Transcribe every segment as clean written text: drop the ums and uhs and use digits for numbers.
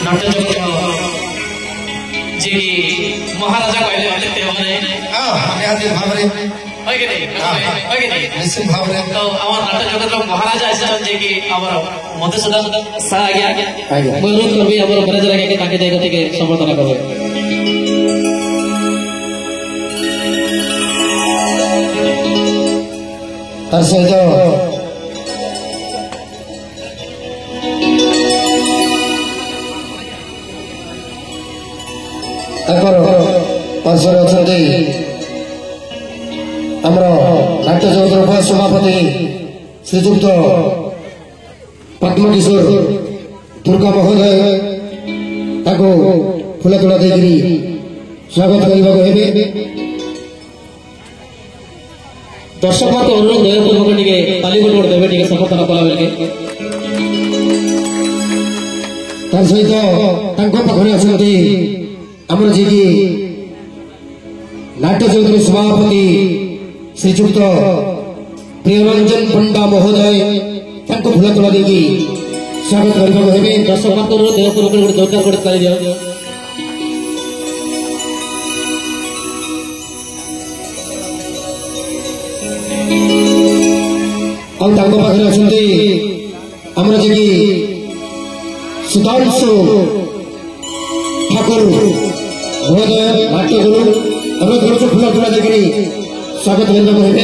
नाट्य जगत जी महाराजा कहले आदित्य माने निहाती भावरे निश्चित भाव तो आम नाट्य जगत महाराजा आसान जे कि मधुसूदन सा आज्ञा मुझे अनुरोध करबी आम मैनेजर आज्ञा ताके जाय गति संबर्धना करबे तार सहित पार्श्वर अच्छा आमर नाट्य जगत सभापति श्रीजुक्त पद्मकिशोर दुर्गा महोदय फूल तोड़ा देकर स्वागत करने दर्शक मत अनुरोध दयापूर्वक टे ताली गोट देवे संबर्धना कला बेल तार सहित पाखे अच्छे आमर जी नाट्य जगत सभापति श्रीजुक्त प्रियरंजन पंडा महोदय फूल तोड़ा देकी स्वागत करने दर्शक मत अनुरोध दयापूर्वक जोरदार गोटे ताली दिया पाखे अच्छे आमर जी सुधांशु ठाकुर महोदय नाट्य गुरु अनुरोध कर फूल तोड़ा देकर स्वागत करने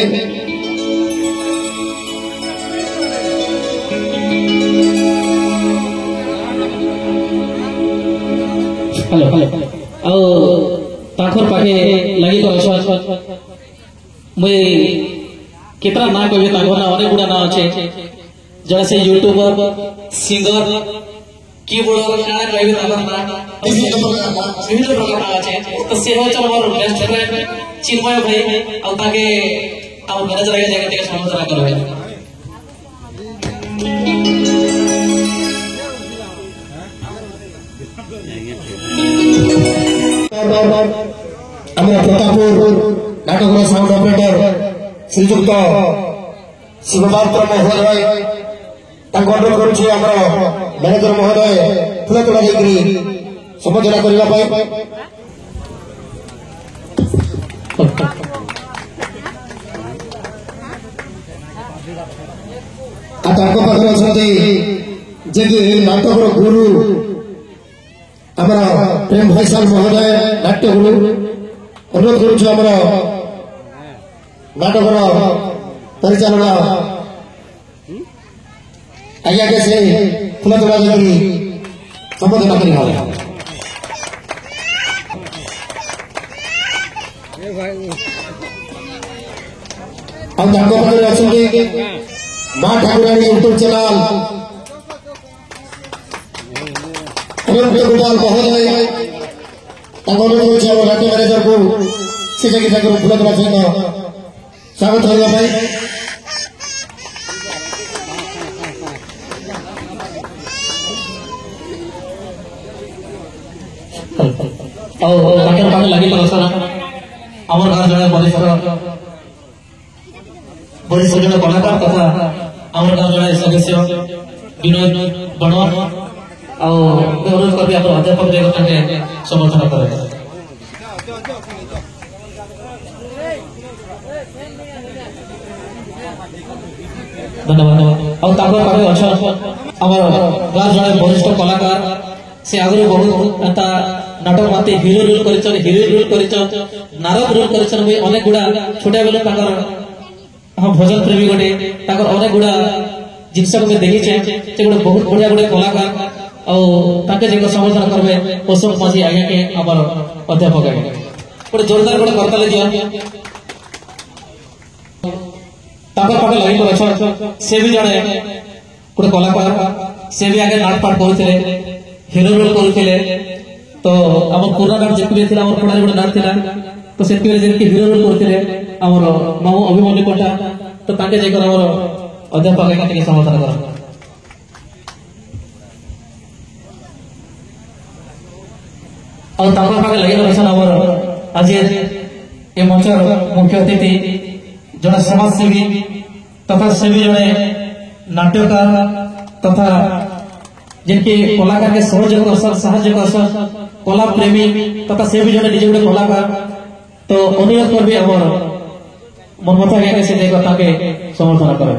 हेलो हेलो पाखे लगी मुझे कितना ना कहे ना अनेक गुड़ा ना अच्छे जरा से यूट्यूबर सिंगर कीबोर्ड कहे विभिन्न प्रकार ना अच्छे तो से बेस्ट फ्रेंड चिन्मय भाई आगे मैनेजर जगह संबर्धना करबे प्रतापपुर नाटक साउंड ऑपरेटर श्रीजुक्त शिवपात्र महोदय अनुरोध करुच्छे मैनेजर महोदय फूल तोड़ा देकर संबोधना करने पाखे अच्छे जे नाटक गुरु आम प्रेम भाईसाल महोदय नाट्य गुरु अनुरोध करुच्छे आम नाटक परिचालना आज्ञा के से फूल तोड़ा देकर संबोधना कर माँ ठाकुरानी यूट्यूब चैनल गोपाल महोदय अनुरोध कर नाट्य मैनेजर को से जगह ठाकुर फूल तोड़ा सहित स्वागत करने लगी आम गाँव जड़े वरिष्ठ जन कलाकार तथा आम गाँव जड़े सदस्य विनोद बनवर अनुरोध कर अध्यापक समर्थन कर धन्यवाद पाखे अच्छा आम गाँव जड़े वरिष्ठ कलाकार से आगु बहुत नाटक माते हिरो रोल कर हिरोइन रोल कर नारद रोल कर अनेक गुड़ा छोटा बेले हाँ भजन प्रेमी गोटे अनेक गुड़ा जिनस देखीचे गोटे बहुत बढ़िया गोटे कलाकार आगे संबोधन करेंगे अशोक माझी आज्ञा के आम अध्यापक गोटे जोरदार गोटे करताली दिया पाखे लगे अच्छा से भी जड़े गोटे कलाकार से भी आगे नाटपाट करते हिरो रोल करते तो आम पुराना नाट जी भी आम पढ़ा गोटे नाट था तो से हिरो रोल करते आम मामू अभिमन्यु कंटा तो जाकर आम अध्यापक संबोधन कर पाखे लगे आम आज ये मंचर मुख्य अतिथि जड़े समाजसेवी तथा से भी जड़े नाट्यकार तथा जिनके कलाकार के सहयोग करसन साहाय्य करसन कला प्रेमी तथा से भी जने निजे गोटे कलाकार तो अनुरोध करबे हमर मनमथा ज्ञानी से कथा के समर्थन करे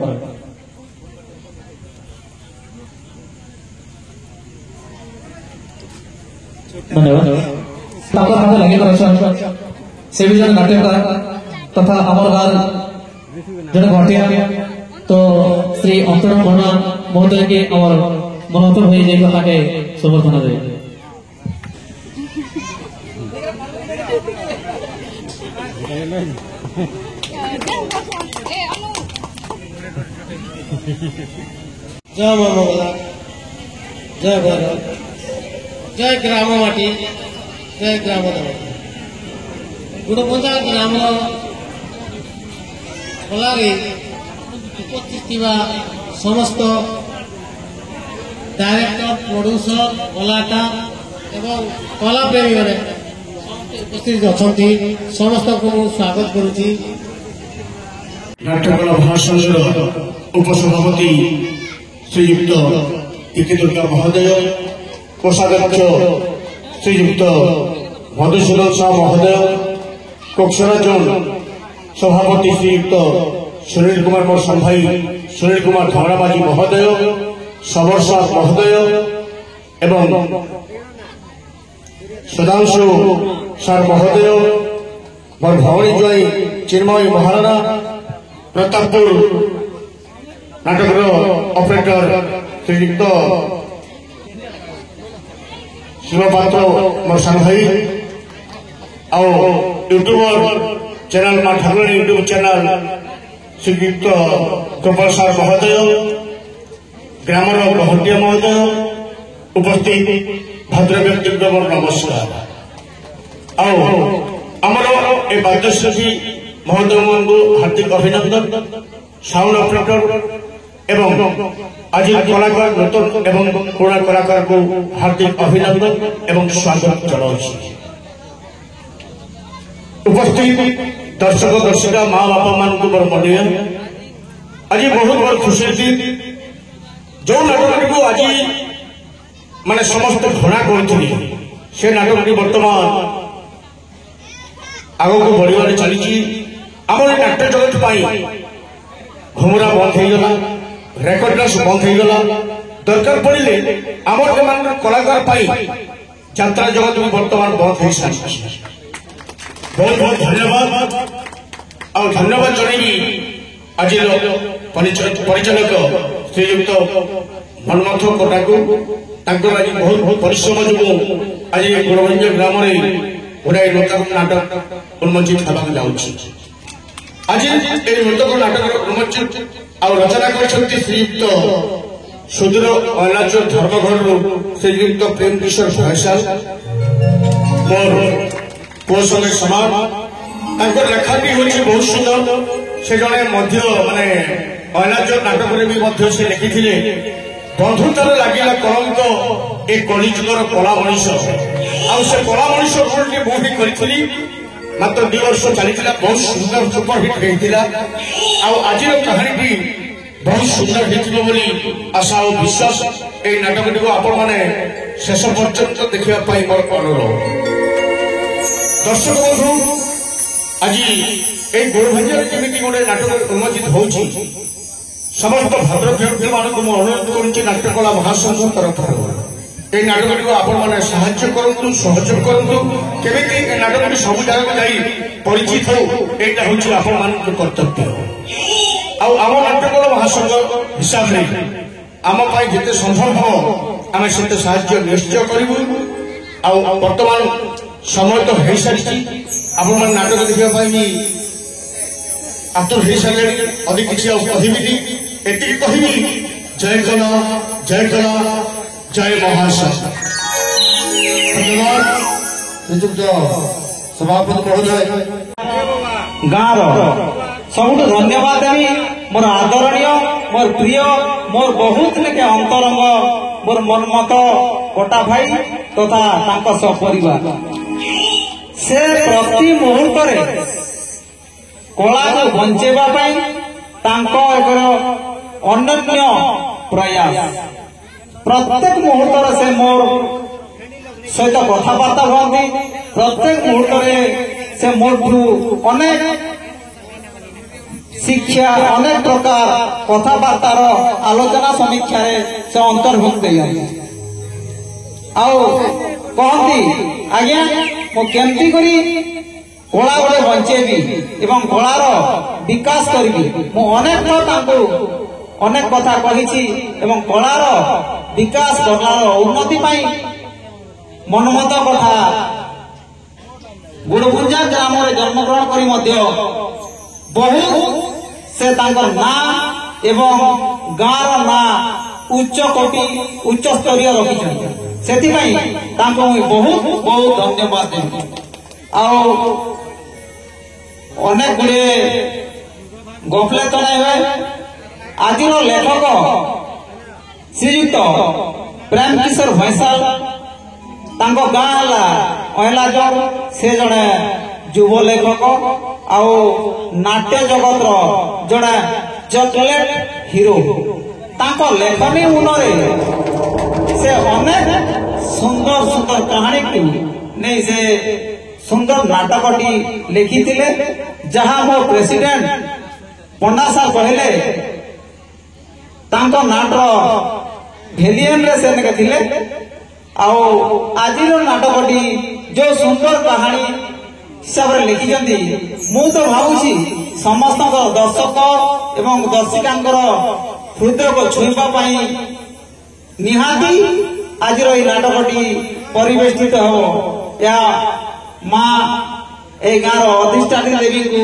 धन्यवाद ताको ताको लगे करसन से भी जने नाट्यकार तथा हमर गार जने घटिया तो श्री अंतरण भना महोदय के और मनोतम हो जाए कथा के समर्थन दे जय मामला जय भारत जय ग्राम माटी जय ग्राम गुड़बंदा ग्राम कलारे उपस्थित समस्त डायरेक्टर प्रोड्यूसर कलाकार एवं कला प्रेमी मैंने उपस्थित अच्छा समस्त को स्वागत करुच्ची नाट्यकला महासंघर उपसभापति श्रीयुक्त टीके दुर्गा महोदय कोषाध्यक्ष श्रीयुक्त मधुसूदन साह महोदय कोक्सरा जोन सभापति श्रीयुक्त सुनील कुमार मोर संभाई सुनील कुमार धमराबाजी महोदय सबर साह महोदय एवं सुधांशु सार महोदय मोर भवनी जय चिन्मय महाराणा प्रतापपुर नाटक ऑपरेटर श्रीयुक्त शिवपात्र मोर सान भाई आउ यूट्यूबर चैनल माँ ठाकुरानी यूट्यूब चैनल श्रीयुक्त गोपाल सार महोदय ग्रामर बहटिया महोदय उपस्थित भद्र व्यक्तित्व मोर नमस्कार आमर ए वाद्यशिल्पी महोदय को हार्दिक अभिनंदन साउंड ऑपरेटर एवं आज कलाकार नूतन एवं पुराना कलाकार को हार्दिक अभिनंदन एवं स्वागत जनाऊँ उपस्थित दर्शक दर्शिका माँ बापा मान को मोर मंडिया आज बहुत बड़ खुशी दिन जो नाटक को आज माने समस्त घृणा करुली से नाटक बर्तमान आग को बढ़िया चली आम नाट्य जगत घुमरा बंद होगला रेकर्डर्स बंद होगला दरकार पड़े आम कलाकार यात्रा जगत भी बर्तमान बंद हो सारी बहुत बहुत धन्यवाद और धन्यवाद जनइबी आज परिचालक श्रीयुक्त मनमथ कोटा को आज बहुत परिश्रम जो आज गुड़बंज ग्राम गोटे नूतन नाटक उन्मोचित होगा जाऊँगी आज ये नूतन नाटक उन्मोचित और रचना कर श्रीयुक्त सुदूर अनाचल धर्मघर श्रीयुक्त प्रेम किशोर भाईसाल मोर पुओ संगे समान लेखाटी हूँ बहुत सुंदर से जड़े मानने अनाचल नाटक भी से लिखी बंधुतार लगिला कलंक ए कलिजुगर कला मनीष से कला मनीष रोल मुझे करी मात्र 2 वर्ष चली बहुत सुंदर सुपरहिट होता आज कहानी भी बहुत सुंदर हो आशा और विश्वास ये नाटक टी आपण मैंने शेष पर्यंत देखा मोर अनुरोध दर्शक बंधु आज ये गोड़भंजर केमी गोटे नाटक उन्मोचित हो समस्त भद्र व्यक्ति मानक अनुरोध कर नाट्यकला महासंघ तरफ ये नाटक आपण मैंने साहाय्य करूँ सहयोग करूँ केमी नाटक सब जगह जा परिचित हो यहाँ हूँ आपण मान कर्तव्य आम नाट्यकला महासंघ हिसाब से आम जिते संभव हम आम से साहाय्य निश्चय करूँ बर्तमान समय तो हो सारी आपण मैंने नाटक देखापी आतुर हो सारे अधिक किसी कहबी एति कहबी जय कला जय महासंघ धन्यवाद श्रीजुक्त सभापति महोदय गाँव सब धन्यवाद देवी मोर आदरणीय मोर प्रिय मोर बहुत लेके अंतरंग मोर मनमत कोटा भाई तथा सपरिवार से प्रति मुहूर्त कला को बंचेवा एक अनन्य प्रयास प्रत्येक मुहूर्त से मोर सहित कथबार्ता हुआ प्रत्येक मुहूर्त से मोठू अनेक शिक्षा अनेक प्रकार कथबार्तार आलोचना समीक्षा से अंतर्भुक्त कहती आज्ञा मुझे करी कला गोटे बंचेबी एवं कलार विकास करी अनेक अनेक कथा कही कलार विकास कलार उन्नति मनमत कथा गुड़गुंजा ग्राम में जन्मग्रहण करी बहुत से ना एवं गाँव ना उच्च कोटि उच्च स्तरीय रखिछन से बहुत बहुत धन्यवाद देवी अनेक गुड़े गफले तो नहीं हुए आज लेखक श्रीयुक्त प्रेम किशोर भैंसाल गाँ अहलाजर से जड़े युव लेखक आउ नाट्य जगत जड़े चॉकलेट हीरो लेखनी मुनरे से अनेक सुंदर सुंदर कहानी को नहीं से सुंदर नाटकटी लिखी जहाँ मो प्रेसिडेंट पंडा साहब कहले नाट भेलियन रे से थिले आज नाटकटी जो सुंदर कहानी हिसाब से लिखिं मु तो भावुची समस्त दर्शक एवं दर्शिका हृदय को छुईवा निहाती आज नाटकटी परिवेष्टित हो या माँ ए गाँव अधिष्ठात्री देवी को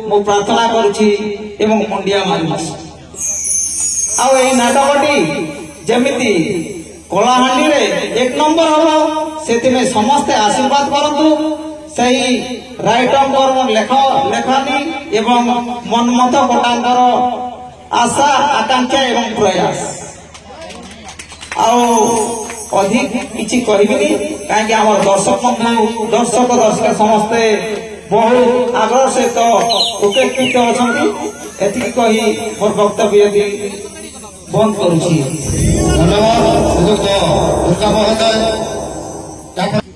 मु प्रार्थना करुछि एवं मुंडिया मारुछि नाटकटी जमिति कलाहांडी रे 1 नंबर हम से समस्ते आशीर्वाद करतु सही राइटर लेखनी एवं मनमत कटांकर आशा आकांक्षा एवं प्रयास अधिक किसी कहबी कहीं दर्शक दर्शिका समस्ते बहुत आग्रह सहित उपेक्षित अच्छा एति कही मोर वक्तव्य बंद करुछि।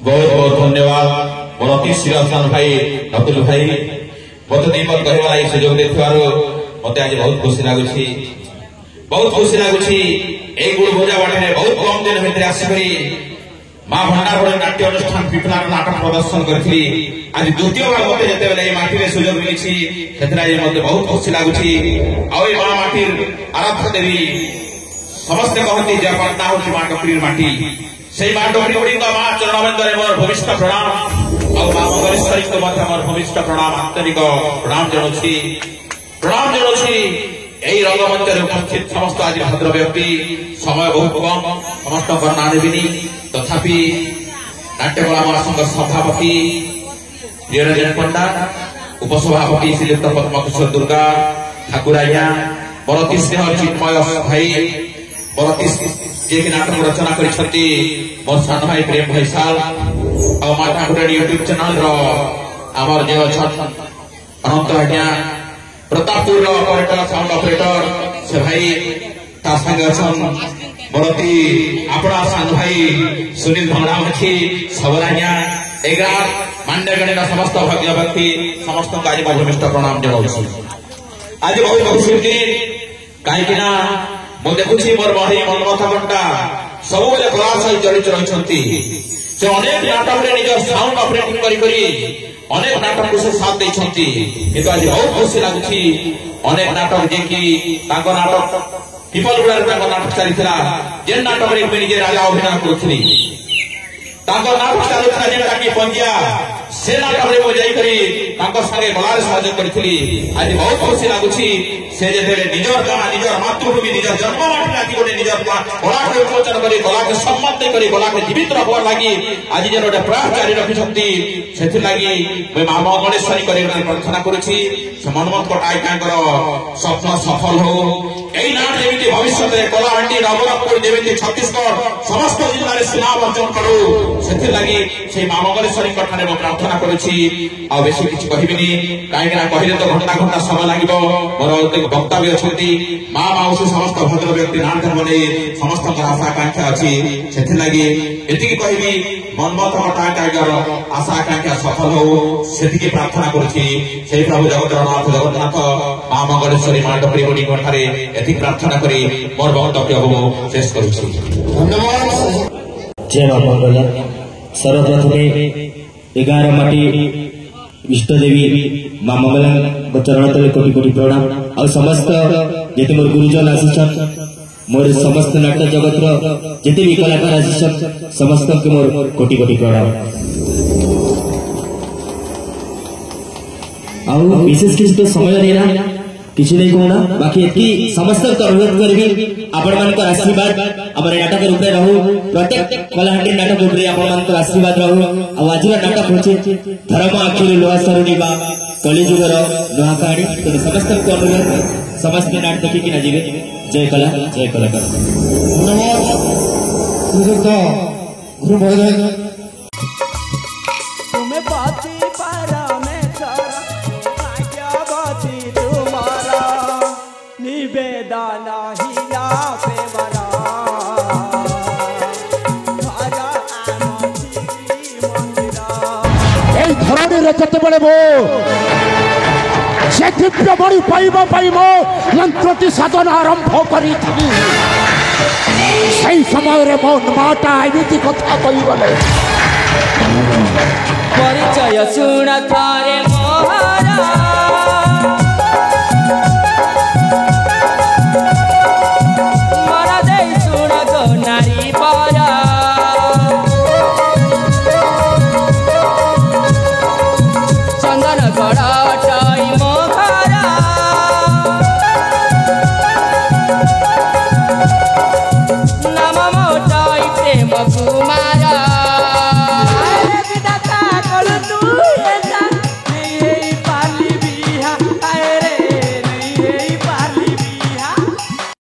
बहुत बहुत धन्यवाद मोर अति श्रीराम भाई अतुल भाई मत दीपक कहवा सुजोग देथिबार मते आज बहुत खुशी लगुछि ए गुड़गुंजा बाटे बहुत कम दिन भीतर आसिकरी माँ भंडार नाट्य अनुष्ठान पिपलार नाटक प्रदर्शन करी आज द्वितीय बार मत जो माटी में सुजोग मिली मत बहुत खुशी लगुच माँ माटी आराध्य देवी समस्ते कहती जय पाटना हूँ माँ डोकरी माटी से माँ डोकरी गुड़ी माँ चरणबंदे मोर भूमिष्ठ प्रणाम और माँ मंगलेश्वरी को मोर भूमिष्ठ प्रणाम आंतरिक प्रणाम जनाऊँगी यही रंगमंच उपस्थित समस्त आज भद्र व्यक्ति समय बहुत कम समस्त ना देवी तथापि नाट्यकला महासंघ सभापति निरंजन पंडा उपसभापति श्रीयुक्त पद्मकिशोर दुर्गा ठाकुर आज्ञा बरती स्नेह चिन्मय भाई बरती जी नाटक रचना कर मोर सान भाई प्रेम भैसाल और माँ ठाकुर यूट्यूब चैनल आमर जो अनंत आज्ञा प्रतापपुर ऑपरेटर साउंड ऑपरेटर से भाई संगे बरती आपड़ा सान भाई सुनील भंगड़ा मछी सबराज्ञा एगार मांडगणी समस्त भाग्य व्यक्ति समस्त आज भूमिष्ठ प्रणाम जनाऊँ आज बहुत खुशी कहीं मुझे देखुची मोर बड़ी मनमथ घंटा सब कला सहित जड़ित रही अनेक नाटक निज साउंड ऑपरेटिंग करी अनेक नाटक को से साथ देछंती किंतु आज बहुत खुशी लागुची अनेक नाटक जे कि ताको नाटक पीपल गुड़ार ताको नाटक चलीथिला जे नाटक रे निजे राजा अभिनय करुथली ताको नाटक चलुथला जेटा कि पंजिया से नाटक रे जाई करी ताको संगे गलार सहयोग करथिली आज बहुत खुशी लागुची से जे निजर गाँ निजर मातृभूमि निजर जन्ममाटी लागी गोटे निजर कला के उन्मोचन करी कला के सम्मान करी कला के जीवित रखवा लगी आज जे गोटे प्रयास जारी रखिछंती सेथि लागि माँ मंगलेश्वरी करी प्रार्थना करुछि से मनमत कटाई कांकर स्वप्न सफल हो এই নাট যেମିତି ভবিষ্যতে কলাহাଣ୍ଡି নବରଙ୍ଗପୁର ଯେମିତି ଛତିଶଗଡ଼ ସମସ୍ତ ଜିଲ୍ଲାରେ ସୁନାମ ଅର୍ଜନ କରୁ ସେଥିଲାଗି ସେଇ ମା ମଙ୍ଗଳେଶ୍ୱରୀଙ୍କ ଠାରେ ମୁଁ ପ୍ରାର୍ଥନା କରୁଛି। ଆଉ ବେଶୀ କିଛି କହିବିନି କାହିଁକି ନା କହିଲେ ତ ଘଣ୍ଟା ଘଣ୍ଟା ସମୟ ଲାଗିବ। ମୋର ବକ୍ତା ବି ଅଛନ୍ତି ମା ମାଉସୀ ସମସ୍ତ ଭଦ୍ର ବ୍ୟକ୍ତି ନାଟ ଧର୍ମ ନେଇ ସମସ୍ତଙ୍କର ଆଶା ଆକାଂକ୍ଷା ଅଛି। ସେଥିଲାଗି ଏତିକି କହିବି ମନ୍ମଥ ଟାଇଗର ଆଶା ଆକାଂକ୍ଷା ସଫଳ ହଉ ସେତିକି ପ୍ରାର୍ଥନା କରୁଛି। ସେଇ ପ୍ରଭୁ ଜଗତରନାଥ ଜଗନ୍ନାଥ ମା ମଙ୍ଗଳେଶ୍ୱରୀ ମା ଡକରୀ ଗୁଡିଙ୍କ ଠାରେ ଏତିକି ପ୍ରାର୍ଥନା କରି ମୋର ବକ୍ତବ୍ୟ ମୁଁ ଶେଷ କରୁଛି। जय मां मंगला। सर्वप्रथमे 11 माटी इष्ट देवी मां मंगला चरण तले कोटि कोटि प्रणाम। और समस्त जेते मोर गुरुजन आसीछन मोर समस्त नाट्य जगत रो जेते भी कलाकार आसीछन समस्त के मोर कोटि कोटि प्रणाम। और विशेष किसी तो समय नहीं किसी नहीं कहना बाकी एति समस्त अनुरोध करी आपण मान आशीर्वाद आम नाटक रूप रहू प्रत्येक कलाहांडी नाटक रूप आपण मान आशीर्वाद रहू। आज नाटक हूँ धर्म आखिर लुहा सरुणी बा कलिजुगर नुआ कहानी तेज समस्त अनुरोध समस्त नाट देखिकी ना जीवे। जय कला जय कलाकार। ଯେତେବେଳେ ମୋ ସେ ଦିବ୍ୟ ବଳି ପାଇବା ପାଇଁ ମୋ ଯନ୍ତ୍ରଟି ସାଧନ ଆରମ୍ଭ କରିଥିଲି ସେହି ସମୟରେ ମୋ ମାଟା ଏମିତି କଥା କହିଗଲେ ପରିଚୟ ଶୁଣ ଥରେ